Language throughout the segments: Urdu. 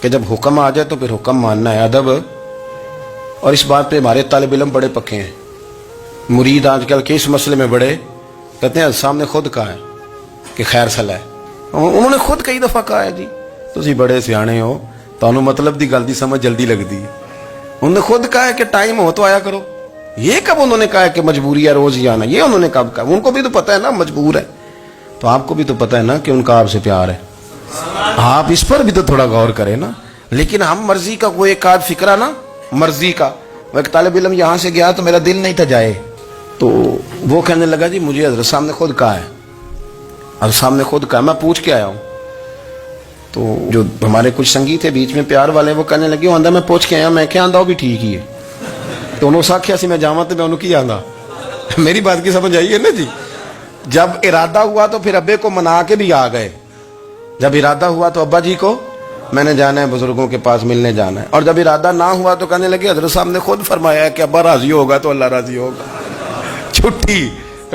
کہ جب حکم آ جائے تو پھر حکم ماننا ہے، ادب. اور اس بات پہ ہمارے طالب علم بڑے پکے ہیں. مرید آج کل کے اس مسئلے میں بڑے کہتے ہیں صاحب نے خود کہا ہے کہ خیر صلاح ہے. انہوں نے خود کئی دفعہ کہا ہے جی تسی بڑے سیانے ہو، تانوں مطلب دی گل دی سمجھ جلدی لگتی ہے. انہوں نے خود کہا ہے کہ ٹائم ہو تو آیا کرو. یہ کب انہوں نے کہا ہے کہ مجبوری ہے روز ہی آنا؟ یہ انہوں نے کب کہا؟ ان کو بھی تو پتہ ہے نا مجبور ہے. تو آپ کو بھی تو پتہ ہے نا کہ ان کا آپ سے پیار ہے. آپ اس پر بھی تو تھوڑا غور کریں نا. لیکن ہم مرضی کا وہ ایک آدھ فکرہ نا، مرضی کا. وہ ایک طالب علم یہاں سے گیا تو میرا دل نہیں تھا جائے، تو وہ کہنے لگا جی مجھے حضرت صاحب نے خود کہا ہے، حضرت صاحب نے خود کہا. میں پوچھ کے آیا ہوں. تو جو ہمارے کچھ سنگی تھے بیچ میں پیار والے، وہ کہنے لگے آندہ میں پوچھ کے آیا. میں کیا آندہ وہ بھی ٹھیک ہی ہے. تو انہوں ساکھیا سی میں جاواں تو میں انہوں کی آندہ. میری بات کی سمجھ آئی ہے نا جی. جب ارادہ ہوا تو پھر ابے کو منا کے بھی آ گئے. جب ارادہ ہوا تو ابا جی کو میں نے جانا ہے، بزرگوں کے پاس ملنے جانا ہے. اور جب ارادہ نہ ہوا تو کہنے لگے حضرت صاحب نے خود فرمایا ہے کہ ابا راضی ہوگا تو اللہ راضی ہوگا. چھٹی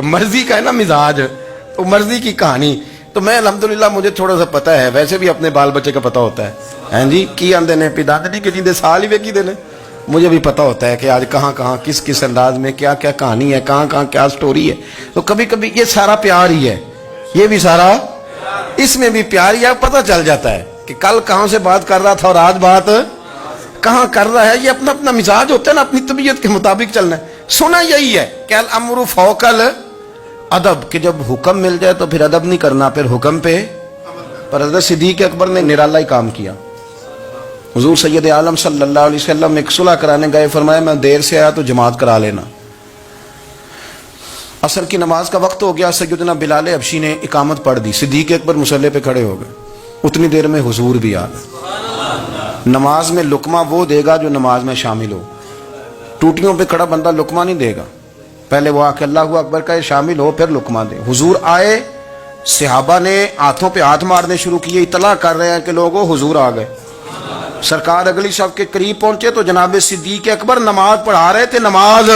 مرضی کا ہے نا مزاج، تو مرضی کی کہانی. تو میں الحمدللہ مجھے تھوڑا سا پتہ ہے، ویسے بھی اپنے بال بچے کا پتہ ہوتا ہے. ہیں جی کی آندے نے پیداندی کے جیندے سال ہی ویکھی دے نے. مجھے بھی پتہ ہوتا ہے کہ آج کہاں کہاں کس کس انداز میں کیا کیا کہانی ہے، کہاں کہاں کیا سٹوری ہے. تو کبھی کبھی یہ سارا پیار ہی ہے، یہ بھی سارا اس میں بھی پیار ہی ہے. پتہ چل جاتا ہے کہ کل کہاں سے بات کر رہا تھا اور آج بات کہاں کر رہا ہے. یہ اپنا اپنا مزاج ہوتا ہے نا، اپنی طبیعت کے مطابق چلنا ہے. سنا یہی ہے کہ الامر فوق الادب، کہ جب حکم مل جائے تو پھر ادب نہیں کرنا، پھر حکم پہ. پر حضرت صدیق اکبر نے نرالا ہی کام کیا. حضور سید عالم صلی اللہ علیہ وسلم ایک صلح کرانے گئے، فرمایا میں دیر سے آیا تو جماعت کرا لینا. عصر کی نماز کا وقت ہو گیا، سیدنا بلال حبشی نے اقامت پڑھ دی. صدیق اکبر مصلی پہ کھڑے ہو گئے. اتنی دیر میں حضور بھی آ گئے. نماز میں لقمہ وہ دے گا جو نماز میں شامل ہو. ٹوٹیوں پہ کھڑا بندہ لقمہ نہیں دے گا، پہلے وہ آ کے اللہ اکبر کا شامل ہو پھر لقمہ دے. حضور آئے، صحابہ نے ہاتھوں پہ ہاتھ مارنے شروع کیے، اطلاع کر رہے ہیں کہ لوگوں حضور آ گئے. سرکار اگلی صف کے قریب پہنچے تو جناب صدیق اکبر نماز پڑھا رہے تھے. نماز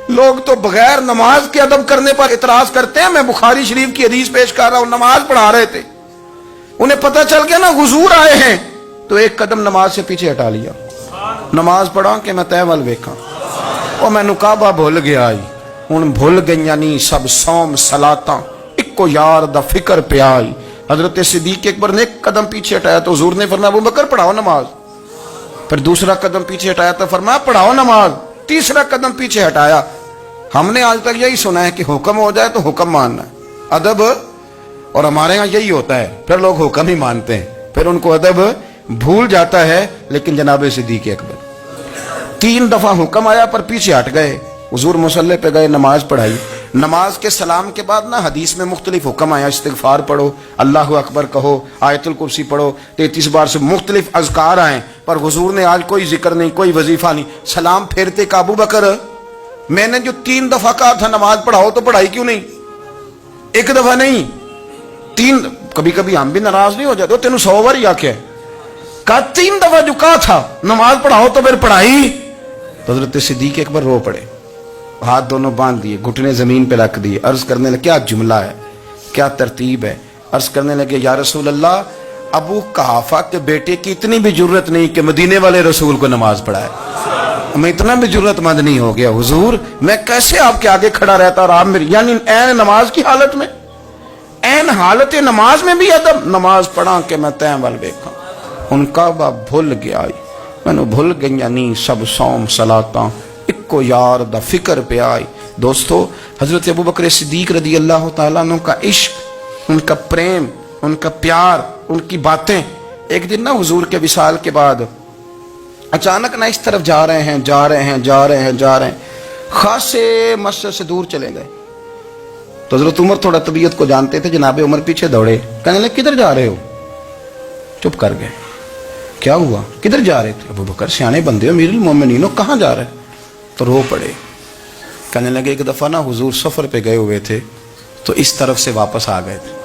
لوگ تو بغیر نماز کے ادب کرنے پر اعتراض کرتے ہیں. میں بخاری شریف کی حدیث پیش کر رہا ہوں، نماز پڑھا رہے تھے. انہیں پتہ چل گیا نا حضور آئے ہیں، تو ایک قدم نماز سے پیچھے ہٹا لیا. نماز پڑھا کہ میں تے ول ویکھاں، او میں کعبہ بھول گیا آئی. ہن بھول گئیاں نہیں سب صوم صلاتاں، اکو یار دا فکر پہ آئی. حضرت صدیق اکبر نے ایک قدم پیچھے ہٹایا تو حضور نے فرمایا ابو بکر پڑھاؤ نماز. پھر دوسرا قدم پیچھے ہٹایا تو فرمایا پڑھاؤ نماز. تیسرا قدم پیچھے ہٹایا. ہم نے آج تک یہی سنا ہے کہ حکم ہو جائے تو حکم ماننا ہے، ادب. اور ہمارے ہاں یہی ہوتا ہے، پھر لوگ حکم ہی مانتے ہیں، پھر ان کو ادب بھول جاتا ہے. لیکن جناب صدیق اکبر 3 دفعہ حکم آیا پر پیچھے ہٹ گئے. حضور مصلی پہ گئے، نماز پڑھائی. نماز کے سلام کے بعد نا حدیث میں مختلف حکم آیا، استغفار پڑھو، اللہ اکبر کہو، آیت الکرسی پڑھو، 33 بار سے مختلف اذکار آئیں. پر حضور نے آج کوئی ذکر نہیں، کوئی وظیفہ نہیں. سلام پھیرتے کہ ابو بکر میں نے جو 3 دفعہ کہا تھا نماز پڑھاؤ تو پڑھائی کیوں نہیں؟ ایک دفعہ نہیں 3. کبھی کبھی ہم بھی ناراض نہیں ہو جاتے، تینوں 100 بار ہی آکھیا کہا 3 دفعہ جو کہا تھا نماز پڑھاؤ تو پھر پڑھائی. تو حضرت صدیق اکبر رو پڑے، ہاتھ دونوں باندھ دیے، گھٹنے زمین پہ رکھ دیے. عرض کرنے لگے کیا جملہ ہے، کیا ترتیب ہے. عرض کرنے لگے یا رسول اللہ، ابو قحافہ کے بیٹے کی اتنی بھی جرت نہیں کہ مدینے والے رسول کو نماز پڑھائے. میں اتنا بھی جرت مند نہیں ہو گیا حضور، میں کیسے آپ کے آگے کھڑا رہتا اور آپ میری، یعنی این نماز کی حالت میں، این حالت نماز میں بھی ادب. نماز پڑھا کہ میں تین ول ویکھاں. ان کعبہ بھول گیا، میں نے بھول گئی نہیں سب صوم صلاتاں، اکو یار دا فکر پہ آئی. دوستو حضرت ابو بکر صدیق رضی اللہ تعالیٰ عنہ کا عشق، ان کا پریم، ان کا پیار، ان کی باتیں. ایک دن نا حضور کے وصال کے بعد اچانک نہ اس طرف جا رہے ہیں، خاصے مسجد سے دور چلے گئے. تو حضرت عمر تھوڑا طبیعت کو جانتے تھے، جناب عمر پیچھے دوڑے، کہنے لگے کدھر جا رہے ہو؟ چپ کر گئے. کیا ہوا، کدھر جا رہے تھے؟ ابو بکر سیانے بندے ہو، امیر المومنین ہو، کہاں جا رہے؟ تو رو پڑے. کہنے لگے ایک دفعہ نا حضور سفر پہ گئے ہوئے تھے تو اس طرف سے واپس آ گئے تھے،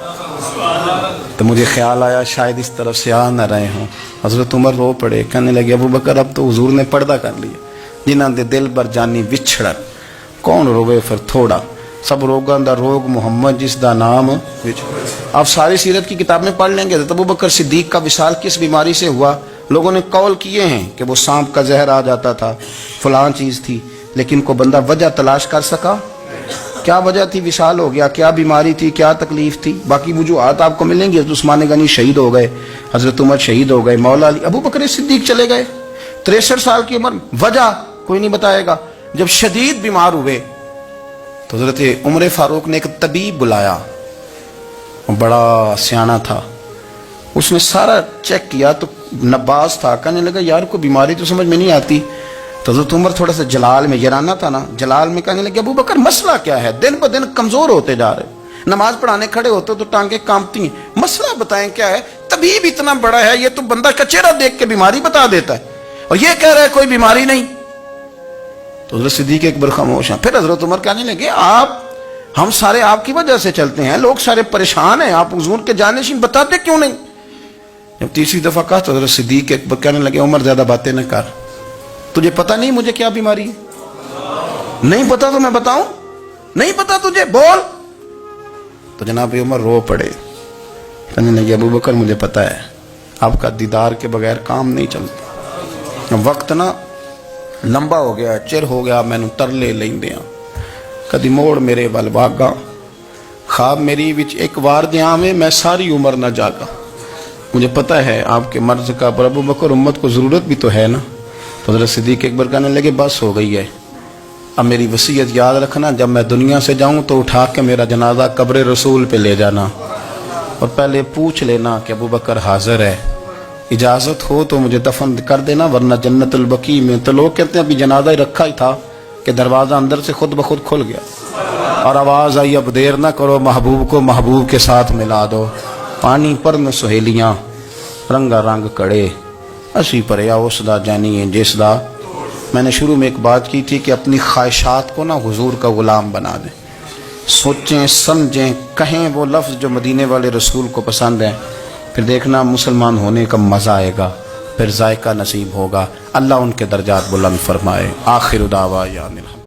تو مجھے خیال آیا شاید اس طرف سے آ نہ رہے ہوں. حضرت عمر رو پڑے. کہنے لگے ابو بکر اب تو حضور نے پردہ کر لیا، جنہاں دے دل بر جانی وچھڑن، کون روے پھر تھوڑا. سب روگاں دا روگ محمد جس دا نام. آپ ساری سیرت کی کتاب میں پڑھ لیں گے. ابو بکر صدیق کا وصال کس بیماری سے ہوا؟ لوگوں نے قول کیے ہیں کہ وہ سانپ کا زہر آ جاتا تھا، فلاں چیز تھی، لیکن کوئی بندہ وجہ تلاش کر سکا؟ کیا وجہ تھی وصال ہو گیا؟ کیا بیماری تھی؟ کیا تکلیف تھی؟ باقی وجوہات آپ کو ملیں گی. حضرت عثمان غنی شہید ہو گئے، حضرت عمر شہید ہو گئے، مولا علی، ابو بکر صدیق چلے گئے 63 سال کی عمر. وجہ کوئی نہیں بتائے گا. جب شدید بیمار ہوئے تو حضرت عمر فاروق نے ایک طبیب بلایا. وہ بڑا سیانا تھا. اس نے سارا چیک کیا تو نباز تھا. کہنے لگا یار کوئی بیماری تو سمجھ میں نہیں آتی. تو حضرت عمر تھوڑا سا جلال میں، یرانہ تھا نا، جلال میں کہنے لگے ابو بکر مسئلہ کیا ہے؟ دن بہ دن کمزور ہوتے جا رہے، نماز پڑھانے کھڑے ہوتے تو ٹانگیں کانپتی ہیں. مسئلہ بتائیں کیا ہے؟ طبیب اتنا بڑا ہے، یہ تو بندہ کا چہرہ دیکھ کے بیماری بتا دیتا ہے، اور یہ کہہ رہا ہے کوئی بیماری نہیں. تو حضرت صدیق ایک بار خاموش ہیں. پھر حضرت عمر کہنے لگے ہم سارے آپ کی وجہ سے چلتے ہیں، لوگ سارے پریشان ہیں، آپ حضور کے جانشین بتاتے کیوں نہیں؟ جب تیسری دفعہ کہا تو حضرت صدیق ایک بار کہنے لگے عمر زیادہ باتیں نہ کر، تجھے پتہ نہیں مجھے کیا بیماری ہے؟ نہیں پتا تو میں بتاؤں؟ نہیں پتا تجھے؟ بول. تو جناب عمر رو پڑے. کہنے لگے ابو بکر مجھے پتا ہے، آپ کا دیدار کے بغیر کام نہیں چلتا. وقت نا لمبا ہو گیا، چر ہو گیا، میں ترلے لیندیاں کدی موڑ میرے ول واگا، خواب میری وچ ایک وار دیاں میں میں ساری عمر نہ جاگا. مجھے پتہ ہے آپ کے مرض کا، پر ابو بکر امت کو ضرورت بھی تو ہے نا. تو حضرت صدیق ایک بار کہنے لگے بس ہو گئی ہے، اب میری وصیت یاد رکھنا، جب میں دنیا سے جاؤں تو اٹھا کے میرا جنازہ قبر رسول پہ لے جانا، اور پہلے پوچھ لینا کہ ابو بکر حاضر ہے، اجازت ہو تو مجھے دفن کر دینا، ورنہ جنت البقیع میں. تو لوگ کہتے ہیں ابھی جنازہ ہی رکھا ہی تھا کہ دروازہ اندر سے خود بخود کھل گیا، اور آواز آئی اب دیر نہ کرو، محبوب کو محبوب کے ساتھ ملا دو. پانی پر میں سہیلیاں رنگا رنگ کڑے، اسی پریا اس دا جانی جس دا. میں نے شروع میں ایک بات کی تھی کہ اپنی خواہشات کو نا حضور کا غلام بنا دیں، سوچیں سمجھیں کہیں وہ لفظ جو مدینے والے رسول کو پسند ہیں، پھر دیکھنا مسلمان ہونے کا مزہ آئے گا، پھر ذائقہ نصیب ہوگا. اللہ ان کے درجات بلند فرمائے. آخر دعوانا